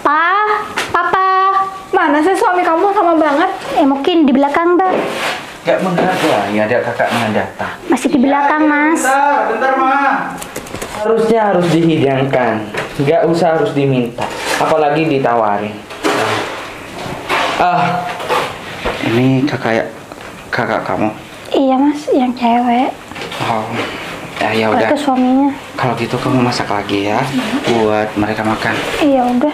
Papa. Mana sih suami kamu lama banget? Mungkin di belakang, Mbak. Gak mengada ya, ada kakaknya datang. Masih di belakang, Mas. Bentar, Ma. Harusnya harus dihidangkan, nggak usah harus diminta, apalagi ditawarin. Ini kakak kamu. Iya, Mas, yang cewek. Oh, ya udah. Itu suaminya. Kalau gitu kamu masak lagi ya, buat mereka makan. Iya, udah.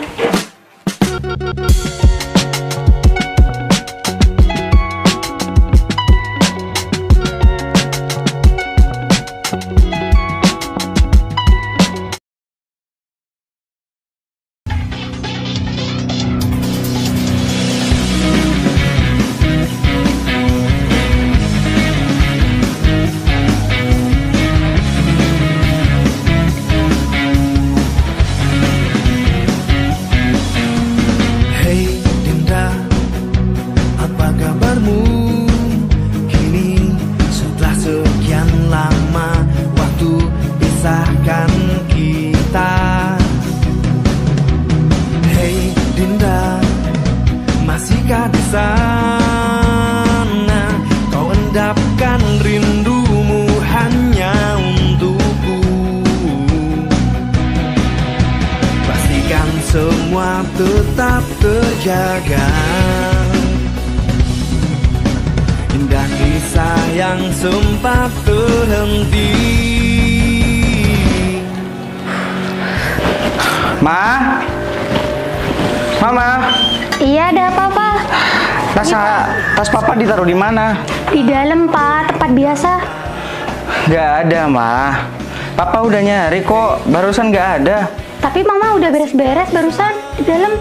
Masihkah di sana kau endapkan rindumu hanya untukku? Pastikan semua tetap terjaga. Indah kisah yang sempat terhenti. Mama. Iya, ada apa, Pak? Tas papa ditaruh di mana? Di dalam, Pak, tempat biasa. Gak ada, Ma. Papa udah nyari kok, barusan gak ada. Tapi Mama udah beres-beres barusan di dalam.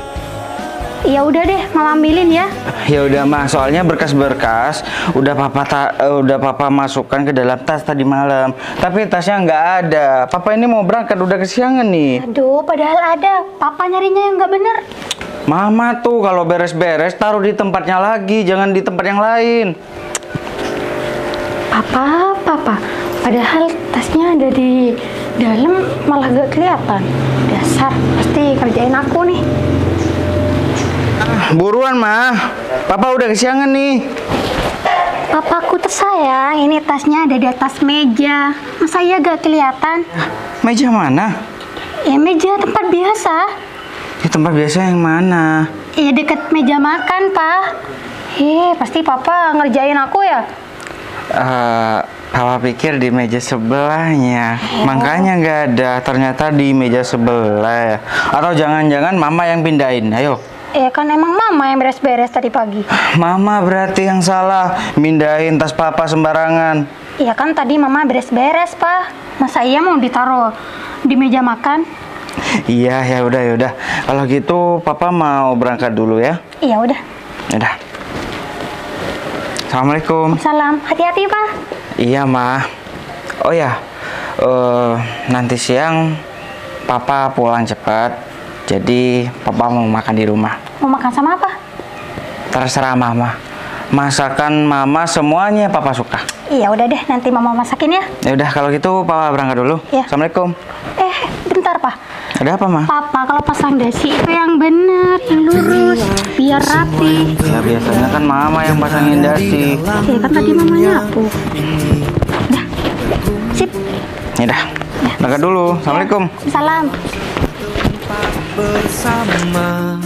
Ya udah deh, Mama ambilin ya. Ya udah, Ma, soalnya berkas-berkas udah papa masukkan ke dalam tas tadi malam. Tapi tasnya nggak ada. Papa ini mau berangkat, udah kesiangan nih. Aduh, padahal ada. Papa nyarinya yang nggak bener. Mama tuh kalau beres-beres taruh di tempatnya lagi, jangan di tempat yang lain. Papa. Padahal tasnya ada di dalam malah gak kelihatan. Dasar, pasti kerjain aku nih. Buruan, Ma. Papa udah kesiangan nih. Papaku tersayang, ini tasnya ada di atas meja. Masa iya gak kelihatan? Meja mana? Ya meja tempat biasa. Di tempat biasa yang mana? Iya deket meja makan, Pak. Pasti Papa ngerjain aku ya? Papa pikir di meja sebelahnya. Makanya nggak ada. Ternyata di meja sebelah ya. Atau jangan-jangan Mama yang pindahin. Ayo. Kan emang Mama yang beres-beres tadi pagi. Mama berarti yang salah. Mindahin tas Papa sembarangan. Iya kan tadi Mama beres-beres, Pak. Masa iya mau ditaruh di meja makan? Iya, ya udah. Kalau gitu Papa mau berangkat dulu ya. Iya udah. Udah. Assalamualaikum. Salam. Hati-hati, Pak. Iya, Ma. Oh ya, nanti siang Papa pulang cepat. Jadi Papa mau makan di rumah. Mau makan sama apa? Terserah Mama. Masakan Mama semuanya Papa suka. Iya udah deh, nanti Mama masakin ya. Ya udah kalau gitu Papa berangkat dulu. Ya. Assalamualaikum. Bentar, Pak. Ada apa, Ma? Papa kalau pasang dasi itu yang bener, yang lurus, biar rapi. Ya biasanya kan Mama yang pasangin dasi. Iya kan tadi Mama nyapu. Udah. Sip. Ya udah. Berangkat dulu. Assalamualaikum. Salam. Bersama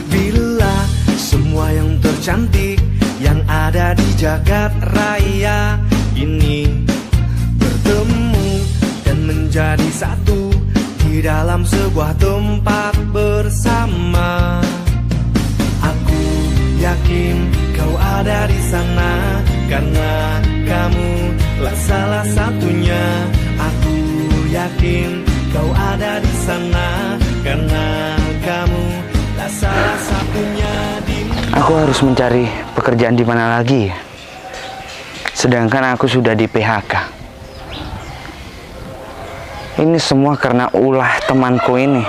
bila semua yang tercantik yang ada di jagat raya ini bertemu dan menjadi satu di dalam sebuah tempat bersama. Aku yakin kau ada di sana karena kamu lah salah satunya. Aku yakin kau ada di sana karena kamu lah salah satunya. Aku harus mencari pekerjaan di mana lagi ya? Sedangkan aku sudah di PHK. Ini semua karena ulah temanku ini.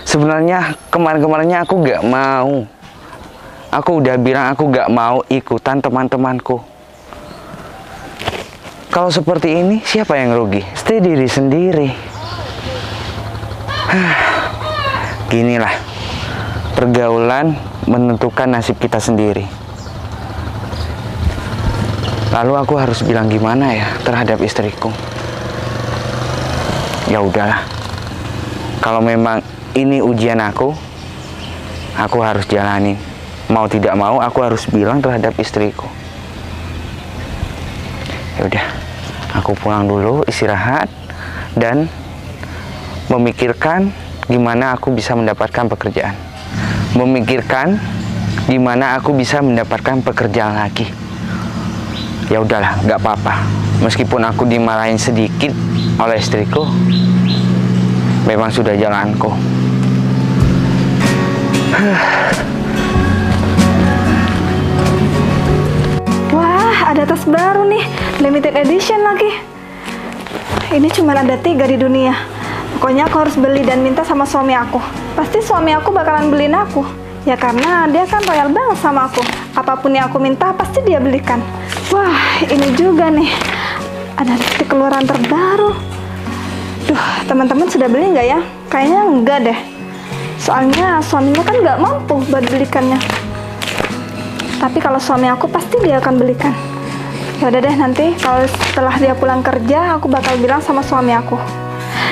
Sebenarnya kemarin-kemarinnya aku gak mau. Aku udah bilang aku gak mau ikutan teman-temanku. Kalau seperti ini siapa yang rugi? Pasti diri sendiri. Ginilah, pergaulan menentukan nasib kita sendiri. Lalu aku harus bilang gimana ya terhadap istriku? Ya udahlah. Kalau memang ini ujian aku harus jalani. Mau tidak mau aku harus bilang terhadap istriku. Ya udah, aku pulang dulu, istirahat dan memikirkan gimana aku bisa mendapatkan pekerjaan. Memikirkan gimana aku bisa mendapatkan pekerjaan lagi. Ya udahlah, nggak apa-apa. Meskipun aku dimarahin sedikit oleh istriku, memang sudah jalanku. Wah, ada tas baru nih, limited edition lagi. Ini cuma ada 3 di dunia. Pokoknya aku harus beli dan minta sama suami aku. Pasti suami aku bakalan beliin aku. Ya karena dia kan royal banget sama aku. Apapun yang aku minta pasti dia belikan. Wah, ini juga nih. Ada lipstick keluaran terbaru. Duh, teman-teman sudah beli nggak ya? Kayaknya enggak deh. Soalnya suaminya kan nggak mampu buat belikannya. Tapi kalau suami aku pasti dia akan belikan. Ya udah deh, nanti kalau setelah dia pulang kerja aku bakal bilang sama suami aku.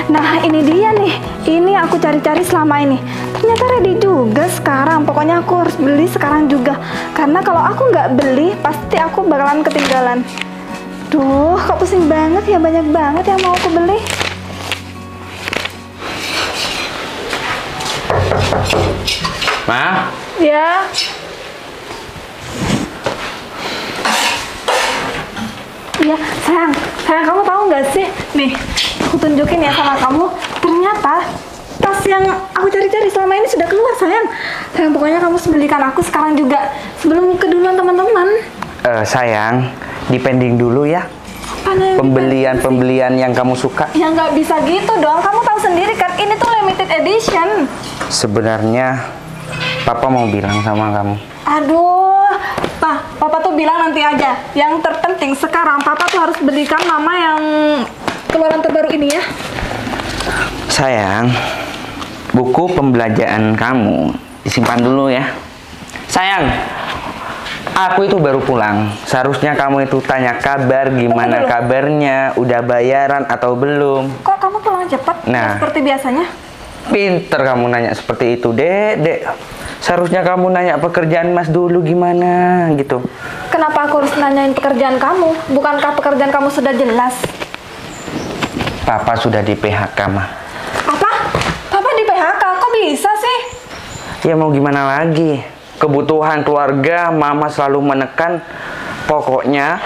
Nah, ini dia nih. Ini aku cari-cari selama ini. Ternyata ready juga sekarang. Pokoknya aku harus beli sekarang juga. Karena kalau aku nggak beli, pasti aku bakalan ketinggalan. Duh, kok pusing banget ya, banyak banget yang mau aku beli. Ma? Ya. Iya, sayang, kamu tahu nggak sih? Nih, aku tunjukin ya sama kamu. Ternyata tas yang aku cari-cari selama ini sudah keluar, sayang. Sayang, pokoknya kamu harus belikan aku sekarang juga sebelum keduluan teman-teman. Sayang, dipending dulu ya. Pembelian yang kamu suka. Ya nggak bisa gitu dong. Kamu tahu sendiri kan, ini tuh limited edition. Sebenarnya, Papa mau bilang sama kamu. Aduh, Papa tuh bilang nanti aja. Yang terpenting sekarang Papa tuh harus belikan Mama yang keluaran terbaru ini ya. Sayang, buku pembelajaran kamu disimpan dulu ya. Sayang, aku itu baru pulang. Seharusnya kamu itu tanya kabar, gimana kabarnya, udah bayaran atau belum. Kok kamu pulang cepat? Nah, seperti biasanya? Pinter kamu nanya seperti itu, Dek. Seharusnya kamu nanya pekerjaan Mas dulu gimana gitu. Kenapa aku harus nanyain pekerjaan kamu? Bukankah pekerjaan kamu sudah jelas? Papa sudah di PHK, mah. Apa? Papa di PHK? Kok bisa sih? Ya mau gimana lagi? Kebutuhan keluarga, Mama selalu menekan. Pokoknya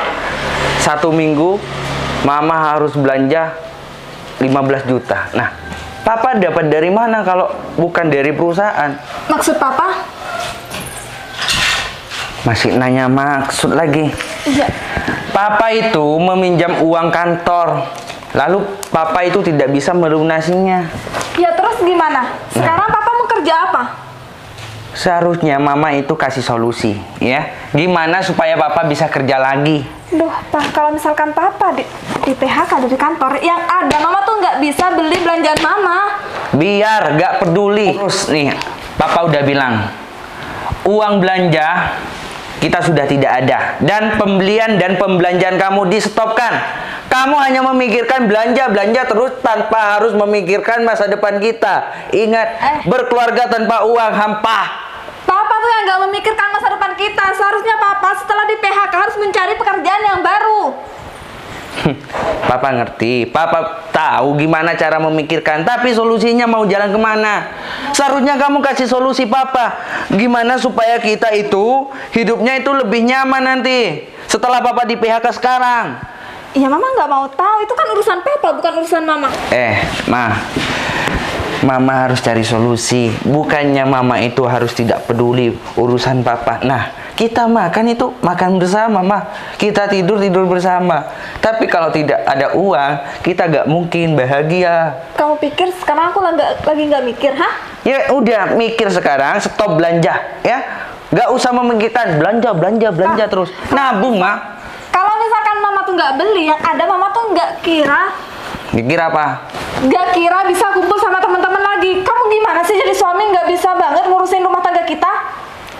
1 minggu Mama harus belanja 15 juta. Nah, Papa dapat dari mana kalau bukan dari perusahaan? Maksud Papa? Masih nanya maksud lagi. Iya. Papa itu meminjam uang kantor. Lalu Papa itu tidak bisa melunasinya. Ya terus gimana? Sekarang Papa mau kerja apa? Seharusnya Mama itu kasih solusi, ya. Gimana supaya Papa bisa kerja lagi? Duh, Pak, kalau misalkan Papa di PHK dari kantor, yang ada Mama tuh nggak bisa beli belanjaan Mama. Biar nggak peduli. Terus nih, Papa udah bilang, uang belanja kita sudah tidak ada. Dan pembelian dan pembelanjaan kamu di-stopkan. Kamu hanya memikirkan belanja terus tanpa harus memikirkan masa depan kita. Ingat, berkeluarga tanpa uang hampa. Papa tuh yang nggak memikirkan masa depan kita. Seharusnya Papa setelah di PHK harus mencari pekerjaan yang baru. Papa ngerti, Papa tahu gimana cara memikirkan, tapi solusinya mau jalan kemana? Seharusnya kamu kasih solusi Papa. Gimana supaya kita itu hidupnya itu lebih nyaman nanti setelah Papa di PHK sekarang. Ya Mama nggak mau tahu, itu kan urusan Papa, bukan urusan Mama. Mama harus cari solusi. Bukannya Mama itu harus tidak peduli urusan Papa. Nah, kita makan itu makan bersama, kita tidur bersama. Tapi kalau tidak ada uang, kita gak mungkin bahagia. Kamu pikir sekarang aku lagi nggak mikir, hah? Ya udah, mikir sekarang, stop belanja, ya. Gak usah memikirkan belanja terus. Nabung, Ma. Kalau misalkan Mama tuh nggak beli, yang ada Mama tuh nggak kira. Mikir apa? Nggak kira bisa kumpul sama teman-teman lagi. Kamu gimana sih jadi suami nggak bisa banget ngurusin rumah tangga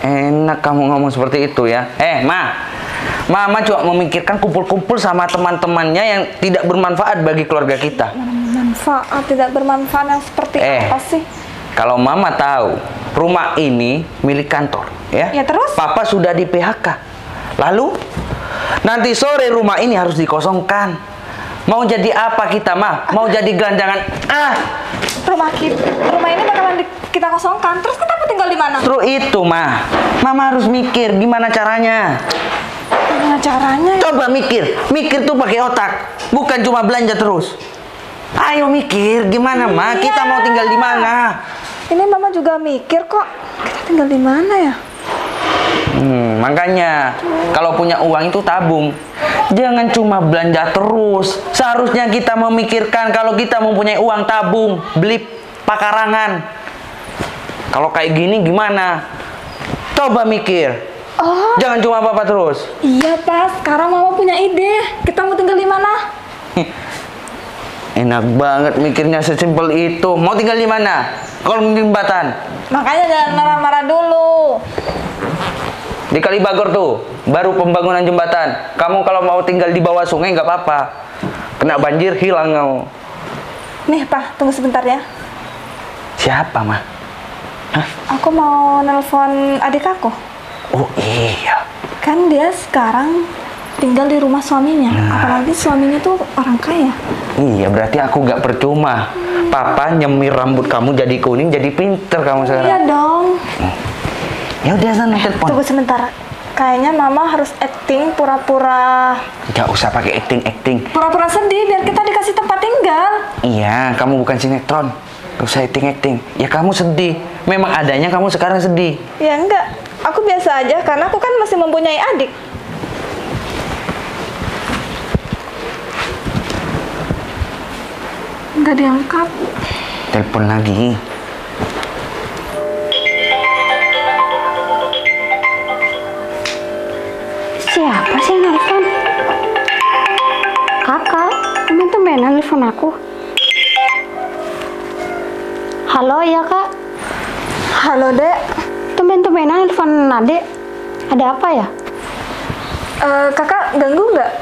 Enak kamu ngomong seperti itu ya. Mama cuma memikirkan kumpul-kumpul sama teman-temannya yang tidak bermanfaat bagi keluarga kita. Manfaat, tidak bermanfaat yang seperti apa sih? Kalau Mama tahu rumah ini milik kantor, ya? Ya terus? Papa sudah di PHK. Lalu nanti sore rumah ini harus dikosongkan. Mau jadi apa kita, Ma? Mau jadi gelandangan? Rumah ini bakalan kita kosongkan. Terus kita mau tinggal di mana? Terus itu, Ma. Mama harus mikir gimana caranya. Gimana caranya? Coba mikir tuh pakai otak, bukan cuma belanja terus. Ayo mikir gimana, Ma? Kita mau tinggal di mana? Ini Mama juga mikir kok. Kita tinggal di mana ya? Makanya kalau punya uang itu tabung. Jangan cuma belanja terus. Seharusnya kita memikirkan kalau kita mempunyai uang tabung, beli pakarangan. Kalau kayak gini gimana? Coba mikir. Jangan cuma Papa terus. Iya, Pak. Sekarang Mama punya ide. Kita mau tinggal di mana? Enak banget mikirnya sesimpel itu. Mau tinggal di mana? Kolong jembatan. Makanya jangan marah-marah dulu. Di Kalibagor tuh, baru pembangunan jembatan. Kamu kalau mau tinggal di bawah sungai nggak apa-apa. Kena banjir hilang kamu. Nih, Pak. Tunggu sebentar ya. Siapa, Ma? Aku mau nelpon adik aku. Oh iya. Kan dia sekarang tinggal di rumah suaminya. Apalagi suaminya tuh orang kaya. Iya, berarti aku nggak percuma. Papa nyemir rambut kamu jadi kuning, jadi pinter kamu sekarang. Iya dong. Ya udah sana telepon. Tunggu sebentar. Kayaknya Mama harus acting pura-pura. Gak usah pakai acting. Pura-pura sedih biar kita dikasih tempat tinggal. Iya, kamu bukan sinetron. Gak usah acting. Ya kamu sedih. Memang adanya kamu sekarang sedih. Ya enggak. Aku biasa aja karena aku kan masih mempunyai adik. Enggak diangkat. Telepon lagi. Siapa sih yang nelfon? Kakak, temen-temenan nelfon aku. Halo, ya Kak. Halo, Dek. Temen-temenan nelfon Adek. Ada apa ya? Kakak ganggu nggak?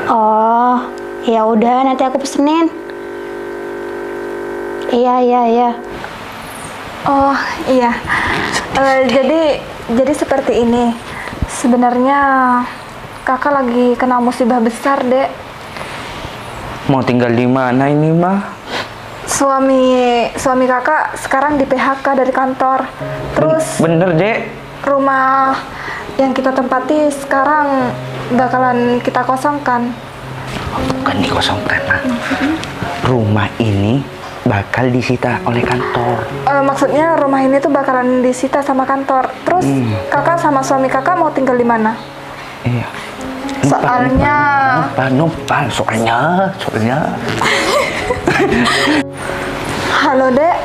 Oh, ya udah nanti aku pesenin. Iya. Oh, iya. Jadi seperti ini. Sebenarnya kakak lagi kena musibah besar, Dek. Mau tinggal di mana ini, Ma? Suami kakak sekarang di PHK dari kantor. Terus bener, Dek. Rumah yang kita tempati sekarang bakalan kita kosongkan. Bukan dikosongkan, Ma. Rumah ini bakal disita oleh kantor. Maksudnya rumah ini tuh bakalan disita sama kantor. Terus kakak sama suami kakak mau tinggal di mana? Iya. Soalnya Halo, Dek.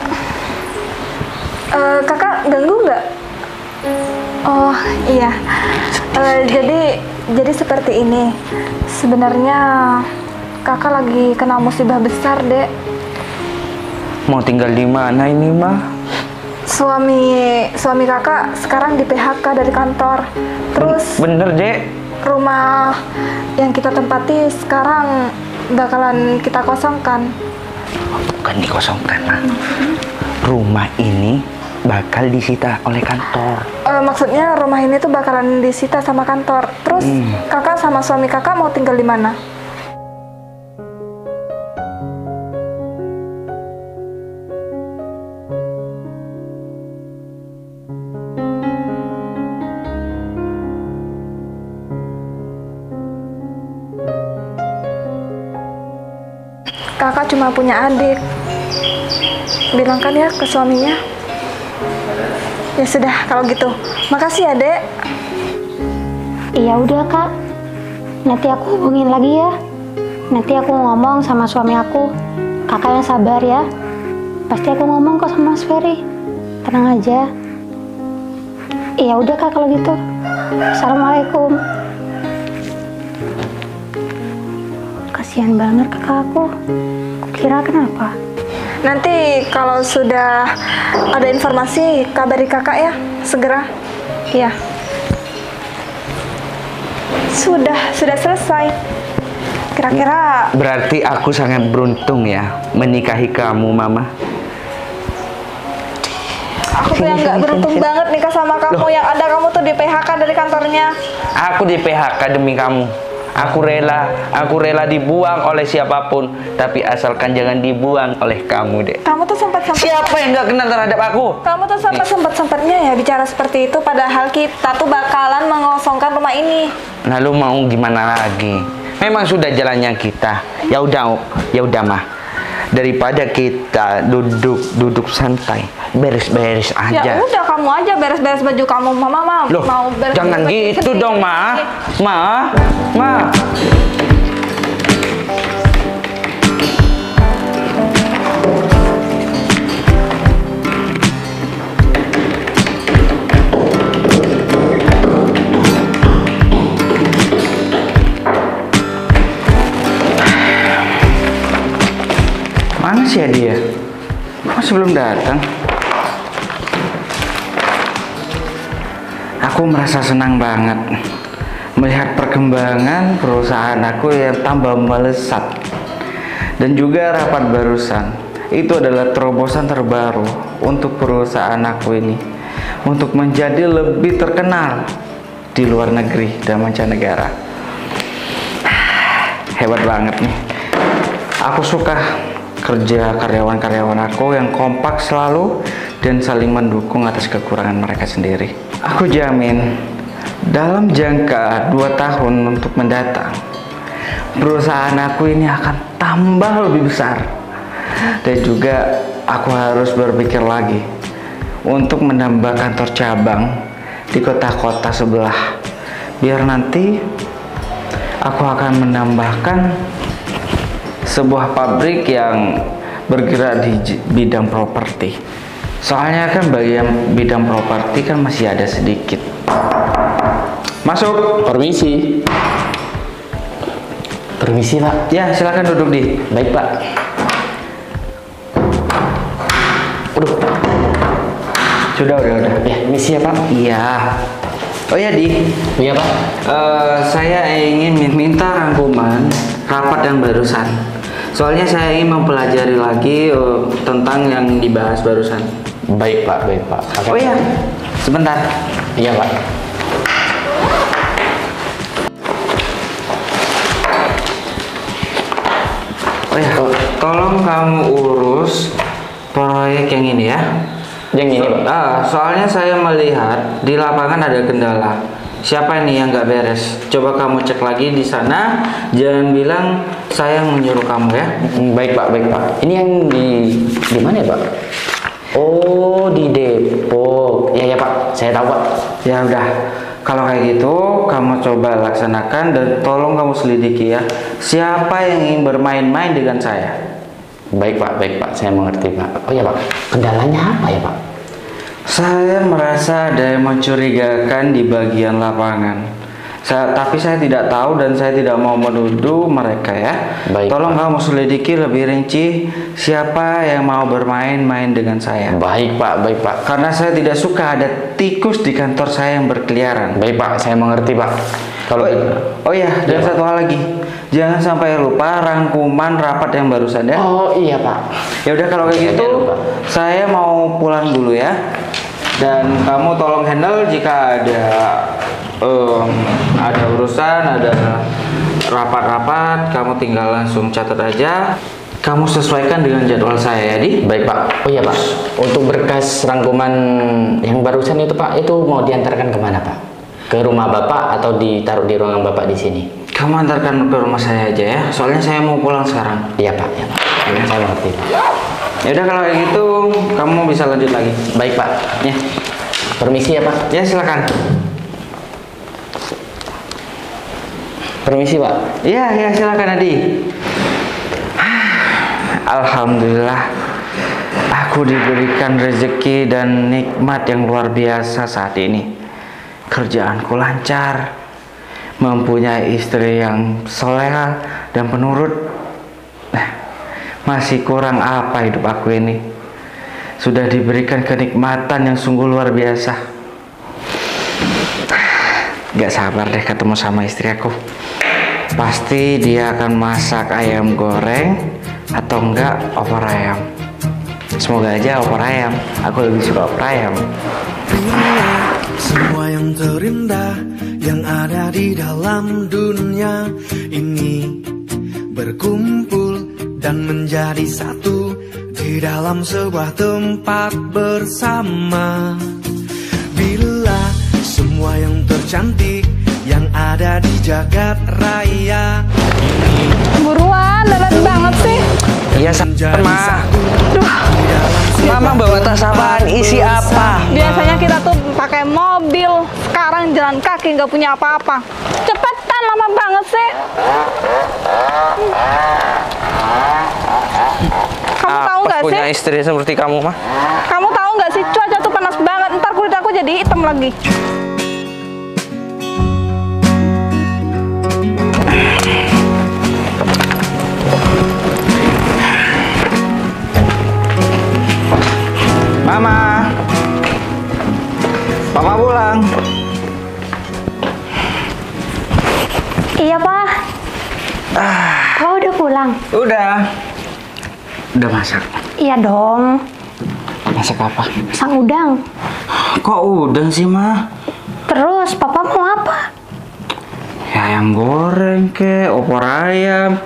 Kakak ganggu nggak? Oh, iya. Jadi seperti ini. Sebenarnya kakak lagi kena musibah besar, Dek. Mau tinggal di mana ini, Ma? Suami kakak sekarang di PHK dari kantor. Terus bener, Dek. Rumah yang kita tempati sekarang bakalan kita kosongkan. Bukan dikosongkan, Ma. Rumah ini bakal disita oleh kantor. Maksudnya rumah ini tuh bakalan disita sama kantor. Terus kakak sama suami kakak mau tinggal di mana? Kakak cuma punya adik. Bilangkan ya ke suaminya. Ya sudah, kalau gitu. Makasih ya, Dek. Iya udah Kak. Nanti aku hubungin lagi ya. Nanti aku ngomong sama suami aku. Kakak yang sabar ya. Pasti aku ngomong kok sama Mas Ferry. Tenang aja. Iya udah Kak kalau gitu. Assalamualaikum. Kasihan banget kakak aku. Kira kenapa? Nanti kalau sudah ada informasi kabari kakak ya, segera. Ya. Sudah selesai. Kira-kira Berarti aku sangat beruntung ya menikahi kamu, Mama. aku tuh yang nggak beruntung banget nikah sama kamu. Yang ada kamu tuh di PHK dari kantornya. Aku di PHK demi kamu. Aku rela dibuang oleh siapapun, tapi asalkan jangan dibuang oleh kamu, Dek. Kamu tuh sempat Siapa yang nggak kenal terhadap aku? Kamu tuh sempatnya ya bicara seperti itu, padahal kita tuh bakalan mengosongkan rumah ini. Lalu mau gimana lagi? Memang sudah jalannya kita. Ya udah mah. Daripada kita duduk santai, beres-beres aja. Ya udah, kamu aja beres-beres baju kamu. Mama Loh, mau beres. jangan gitu dong, Ma. Mana sih dia? Masih belum datang. Aku merasa senang banget melihat perkembangan perusahaan aku yang tambah melesat. Dan juga rapat barusan. Itu adalah terobosan terbaru untuk perusahaan aku ini. Untuk menjadi lebih terkenal di luar negeri dan mancanegara. Hebat banget nih. Aku suka kerja karyawan-karyawan aku yang kompak selalu dan saling mendukung atas kekurangan mereka sendiri. Aku jamin dalam jangka 2 tahun untuk mendatang, perusahaan aku ini akan tambah lebih besar. Dan juga aku harus berpikir lagi untuk menambah kantor cabang di kota-kota sebelah. Biar nanti aku akan menambahkan sebuah pabrik yang bergerak di bidang properti. Soalnya kan bagian bidang properti kan masih ada sedikit. Masuk. Permisi. Permisi, Pak. Ya, silakan duduk di. Baik, Pak. Waduh. Sudah. Ya, misi ya, Pak. Iya. Oh ya, Di. Iya, Pak. Saya ingin minta rangkuman rapat yang barusan. Soalnya saya ingin mempelajari lagi tentang yang dibahas barusan. Baik, Pak. Oh iya, sebentar. Iya, Pak. Oh ya, tolong kamu urus proyek yang ini ya. Yang ini, Pak. Soalnya saya melihat di lapangan ada kendala. Siapa ini yang nggak beres? Coba kamu cek lagi di sana. Jangan bilang saya yang menyuruh kamu ya. Baik, Pak. Ini yang di mana ya, Pak? Oh, di Depok. Ya, Pak. Saya tahu, Pak. Ya udah. Kalau kayak gitu, kamu coba laksanakan dan tolong kamu selidiki ya. Siapa yang ingin bermain-main dengan saya? Baik, Pak. Saya mengerti, Pak. Oh ya, Pak. Kendalanya apa ya, Pak? Saya merasa ada yang mencurigakan di bagian lapangan. Tapi saya tidak tahu dan saya tidak mau menuduh mereka ya. Baik, tolong Pak. kamu selidiki lebih rinci siapa yang mau bermain-main dengan saya. Baik, Pak. Karena saya tidak suka ada tikus di kantor saya yang berkeliaran. Baik, Pak. Saya mengerti, Pak. Kalau Oh ya, dan satu hal lagi. Jangan sampai lupa rangkuman rapat yang barusan ya. Oh iya, Pak. Ya udah kalau kayak gitu, lupa. saya mau pulang dulu ya. Dan kamu tolong handle jika ada urusan, ada rapat-rapat, kamu tinggal langsung catat aja. Kamu sesuaikan dengan jadwal saya ya, Di. Baik, Pak. Oh iya, Pak. Untuk berkas rangkuman yang barusan itu, Pak, itu mau diantarkan kemana, Pak? Ke rumah Bapak atau ditaruh di ruangan Bapak di sini? Kamu antarkan ke rumah saya aja ya. Soalnya saya mau pulang sekarang. Iya, Pak. Ya, Pak. Saya mengerti, Pak. Ya udah kalau kayak gitu, kamu bisa lanjut lagi. Baik, Pak. Ya. Permisi ya, Pak. Ya, silakan. Permisi, Pak. Ya, silakan Adi. Alhamdulillah, aku diberikan rezeki dan nikmat yang luar biasa saat ini. Kerjaanku lancar, mempunyai istri yang soleha dan penurut. Masih kurang apa hidup aku ini? Sudah diberikan kenikmatan yang sungguh luar biasa. Gak sabar deh ketemu sama istri aku. Pasti dia akan masak ayam goreng atau enggak opor ayam. Semoga aja opor ayam. Aku lebih suka opor ayam. Semua yang terindah yang ada di dalam dunia ini berkumpul dan menjadi satu di dalam sebuah tempat bersama. Bila semua yang tercantik yang ada di jagat raya ini Buruan, lelet banget sih. Iya sama. Mama bawa tas apaan? Isi apa? Biasanya kita tuh pakai mobil, sekarang jalan kaki nggak punya apa-apa. Cepetan, lama banget sih. Kamu tahu nggak sih? Punya istri seperti kamu mah? Kamu tahu nggak sih cuaca tuh panas banget. Ntar kulit aku jadi hitam lagi. Mama, Papa pulang. Iya, Pak. Kau udah pulang? Udah masak. Iya dong. Masak apa? Masak udang. Kok udang sih, Ma? Terus, Papa mau apa? Ya, ayam goreng ke, opor ayam.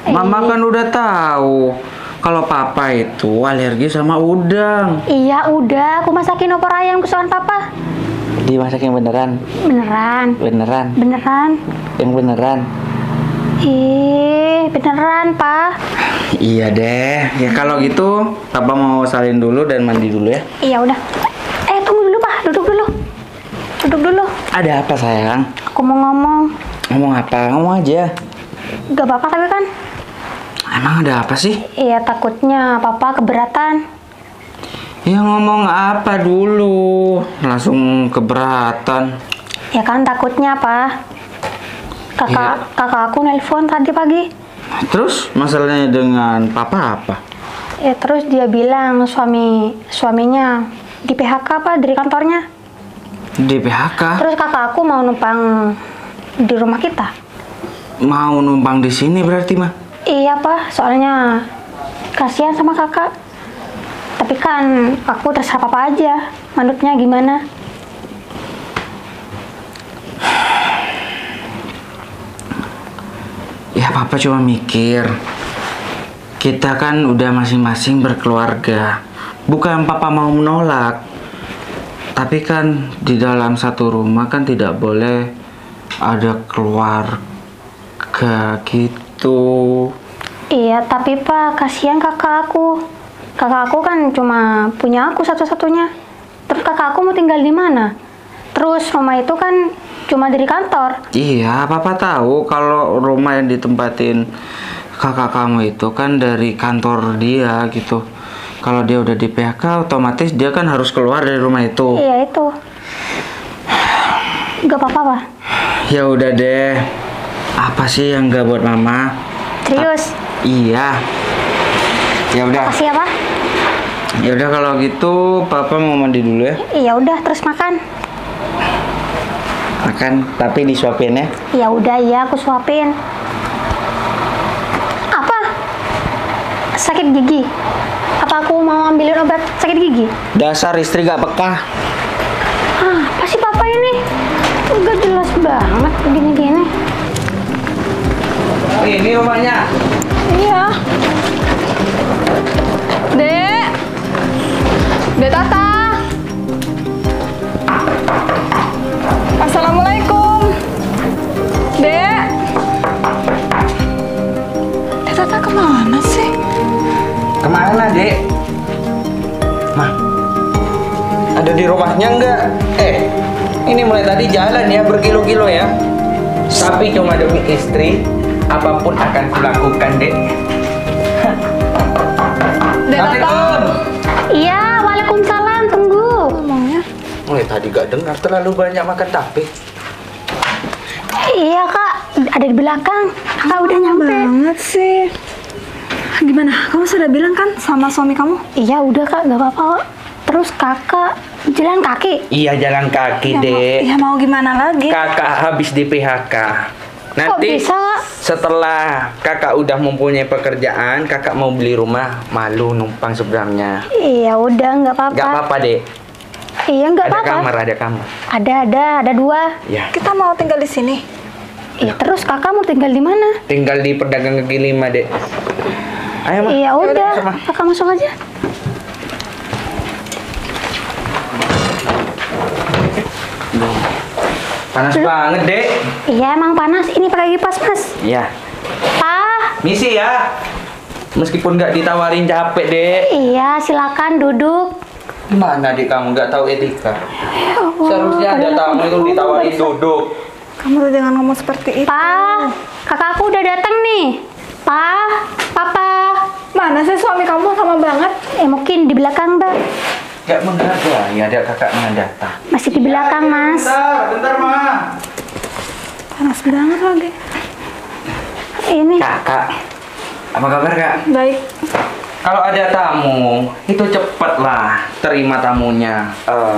Mama kan udah tahu kalau Papa itu alergi sama udang. Iya, udah. Aku masakin opor ayam kesukaan Papa. Dimasakin beneran? Beneran. Beneran? Beneran. Yang beneran? Beneran, Pak. Iya deh. Ya kalau gitu, Papa mau salin dulu dan mandi dulu ya. Iya, udah. Tunggu dulu, Pak. Duduk dulu. Duduk dulu. Ada apa sayang? Aku mau ngomong. Ngomong apa? Ngomong aja. Gak apa-apa tapi kan? Emang ada apa sih? Iya, takutnya Papa keberatan. Ya ngomong apa dulu? Langsung keberatan. Ya kan takutnya, Pak. Kakak aku nelpon tadi pagi. Terus masalahnya dengan Papa apa? Ya terus dia bilang suaminya di PHK, Pak, dari kantornya. Di PHK? Terus kakak aku mau numpang di rumah kita. Mau numpang di sini berarti, mah? Iya, Pak, soalnya kasihan sama kakak. Tapi kan aku terserah Papa aja, manutnya gimana. Ya Papa cuma mikir, kita kan udah masing-masing berkeluarga. Bukan Papa mau menolak, tapi kan di dalam satu rumah kan tidak boleh ada keluarga gitu. Iya, tapi Pak, kasihan kakak aku. Kakak aku kan cuma punya aku satu-satunya. Terus kakak aku mau tinggal di mana? Terus rumah itu kan cuma dari kantor. Iya, Papa tahu kalau rumah yang ditempatin kakak kamu itu kan dari kantor dia gitu. Kalau dia udah di PHK, otomatis dia kan harus keluar dari rumah itu. Iya, itu. Gak apa-apa, Pak. Ya udah deh. Apa sih yang gak buat Mama? Serius? Iya. Ya udah. Makasih ya, Pak. Ya udah kalau gitu Papa mau mandi dulu ya. Iya udah, terus makan. Makan, tapi disuapin ya. Ya udah, iya aku suapin. Apa? Sakit gigi? Apa aku mau ambilin obat sakit gigi? Dasar istri gak peka. Apa sih Papa ini? Udah jelas banget gini-gini. Ini obatnya. Iya. Dek. Dek Tata. Assalamualaikum. Dek. Dek Tata kemana sih? Kemana, Dek? Mah, ada di rumahnya enggak? Ini mulai tadi jalan ya, berkilo-kilo ya. Tapi cuma demi istri, apapun akan kulakukan, Dek. Dek Tata. Iya, waalaikumsalam, tunggu. Ngomongnya. Mulai tadi gak dengar, terlalu banyak makan tape. Iya Kak, ada di belakang. Kakak udah nyampe. Banget sih. Gimana? Kamu sudah bilang kan sama suami kamu? Iya udah kak, gak apa-apa kok. Terus kakak jalan kaki? Iya, jalan kaki, Dek. Ya mau gimana lagi? Kakak habis di PHK. Nanti bisa, Kak? setelah kakak udah mempunyai pekerjaan, kakak mau beli rumah, malu numpang seberangnya. Iya udah nggak apa-apa. Gak apa-apa, Dek. Iya nggak Ada apa-apa. kamar, ada kamar. Ada 2. Ya. Kita mau tinggal di sini. Iya terus kakak mau tinggal di mana? Tinggal di pedagang kaki 5, Dek. Ayo, Ma. Iya udah, masuk, Ma. kakak masuk aja. Panas banget, Dek. Iya emang panas. Ini pakai kipas mas. Iya. Pak. Misi ya. Meskipun nggak ditawarin capek, Dek. Iya silakan duduk. Gimana, Dek, kamu nggak tahu etika? Seharusnya ada tamu itu ditawarin duduk. Kamu tuh jangan ngomong seperti itu. Pak, kakak aku udah datang nih. Pak, papa. Mana sih suami kamu sama banget? Mungkin di belakang mbak. Nggak menghargai, ada kakaknya datang. Masih di belakang mas. Bentar, Ma. Panas banget lagi. Ini. Kakak, apa kabar, Kak? Baik. Kalau ada tamu, itu cepet lah terima tamunya.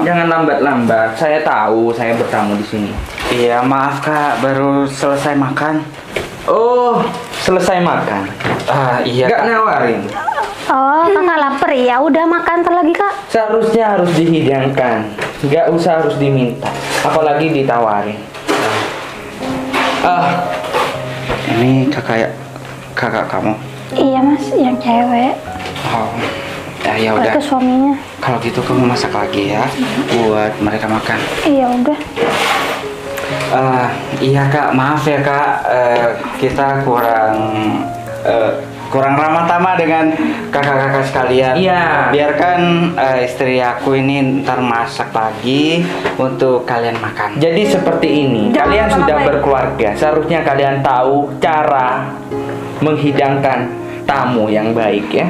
Jangan lambat-lambat. Saya tahu saya bertamu di sini. Iya, maaf Kak, baru selesai makan. Oh, selesai makan. Iya Nggak Kak. nawarin. Oh kakak lapar ya. Udah makan ntar lagi kak. Seharusnya harus dihidangkan. Nggak usah harus diminta. Apalagi ditawarin. Ini kakak kamu. Iya mas, yang cewek. Oh, ya udah. Itu suaminya. Kalau gitu kamu masak lagi ya, buat mereka makan. Iya udah. Iya Kak, maaf ya Kak, kita kurang ramah tamah dengan kakak-kakak sekalian. Iya. Biarkan istri aku ini ntar masak lagi untuk kalian makan. Jadi seperti ini. Jangan Kalian sudah lama-lama ya. berkeluarga. Seharusnya kalian tahu cara menghidangkan tamu yang baik ya.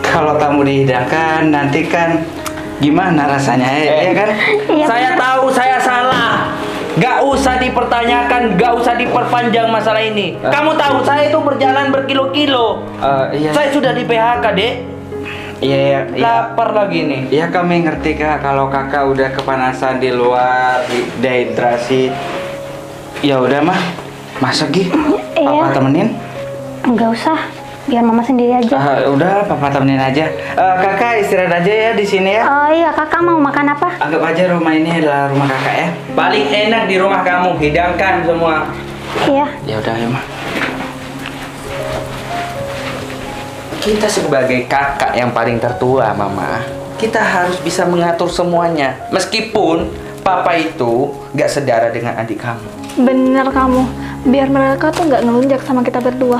Kalau tamu dihidangkan, nanti kan gimana rasanya ya kan? Iya, Saya bener. tahu saya salah. Gak usah dipertanyakan, gak usah diperpanjang masalah ini. Kamu tahu saya itu berjalan berkilo-kilo. Iya. Saya sudah di PHK, Dek. Iya. Lapar lagi nih. Iya kami ngerti Kak, kalau kakak udah kepanasan di luar, dehidrasi. Ya udah mah, masak Gi. Papa Iya. temenin. Enggak usah. Biar mama sendiri aja. Udah, papa temenin aja. Kakak istirahat aja ya di sini ya. Oh iya kakak mau makan apa? Anggap aja rumah ini adalah rumah kakak ya. Paling enak di rumah kamu, hidangkan semua. Iya. Ya udah ya mah. Kita sebagai kakak yang paling tertua, Mama, kita harus bisa mengatur semuanya. Meskipun papa itu gak sedara dengan adik kamu. Bener kamu. Biar mereka tuh nggak ngelunjak sama kita berdua.